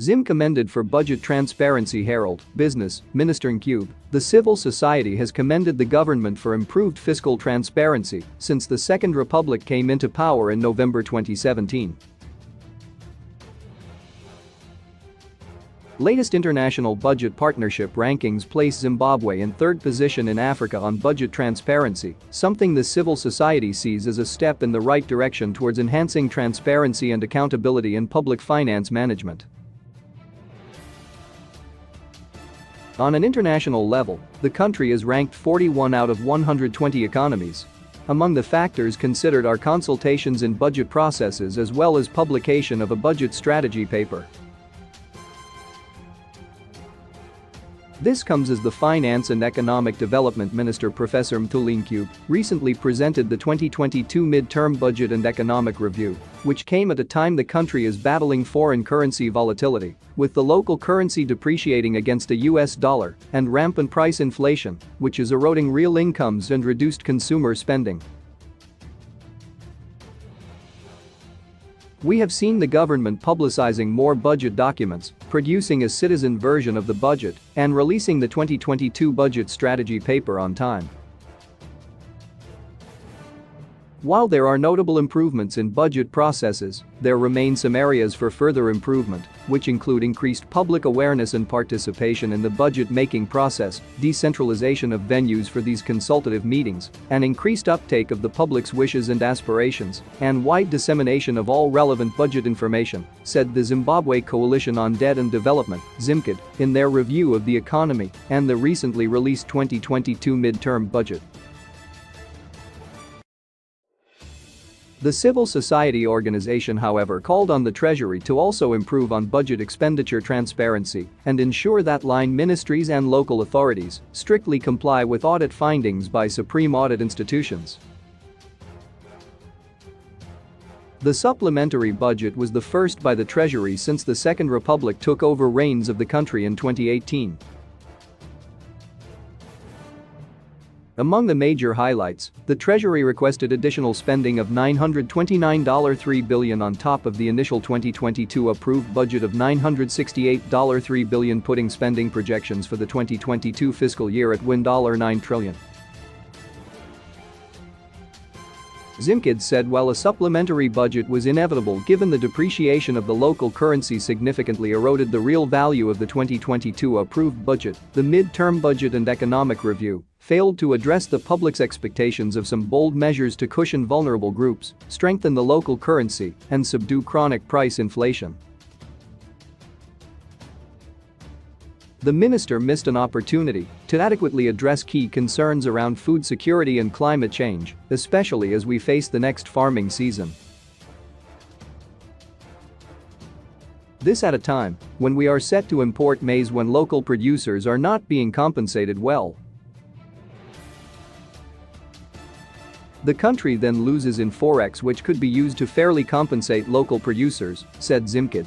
Zim commended for budget transparency. Herald Business Minister Ncube, the civil society has commended the government for improved fiscal transparency since the Second Republic came into power in November 2017. Latest international budget partnership rankings place Zimbabwe in third position in Africa on budget transparency, something the civil society sees as a step in the right direction towards enhancing transparency and accountability in public finance management. On an international level, the country is ranked 41 out of 120 economies. Among the factors considered are consultations in budget processes as well as publication of a budget strategy paper. This comes as the Finance and Economic Development Minister Professor Mthuli Ncube recently presented the 2022 Midterm Budget and Economic Review, which came at a time the country is battling foreign currency volatility, with the local currency depreciating against the US dollar and rampant price inflation, which is eroding real incomes and reduced consumer spending. We have seen the government publicizing more budget documents, producing a citizen version of the budget, and releasing the 2022 budget strategy paper on time. While there are notable improvements in budget processes, there remain some areas for further improvement, which include increased public awareness and participation in the budget-making process, decentralization of venues for these consultative meetings, and increased uptake of the public's wishes and aspirations, and wide dissemination of all relevant budget information, said the Zimbabwe Coalition on Debt and Development, ZIMCD, in their review of the economy and the recently released 2022 midterm budget. The civil society organization, however, called on the Treasury to also improve on budget expenditure transparency and ensure that line ministries and local authorities strictly comply with audit findings by supreme audit institutions. The supplementary budget was the first by the Treasury since the Second Republic took over reins of the country in 2018. Among the major highlights, the Treasury requested additional spending of $929.3 billion on top of the initial 2022 approved budget of $968.3 billion, putting spending projections for the 2022 fiscal year at $9 trillion. ZIMCD said while a supplementary budget was inevitable given the depreciation of the local currency significantly eroded the real value of the 2022 approved budget, the midterm budget and economic review failed to address the public's expectations of some bold measures to cushion vulnerable groups, strengthen the local currency, and subdue chronic price inflation. The minister missed an opportunity to adequately address key concerns around food security and climate change, especially as we face the next farming season. This at a time when we are set to import maize when local producers are not being compensated well. The country then loses in forex, which could be used to fairly compensate local producers, said ZIMCD.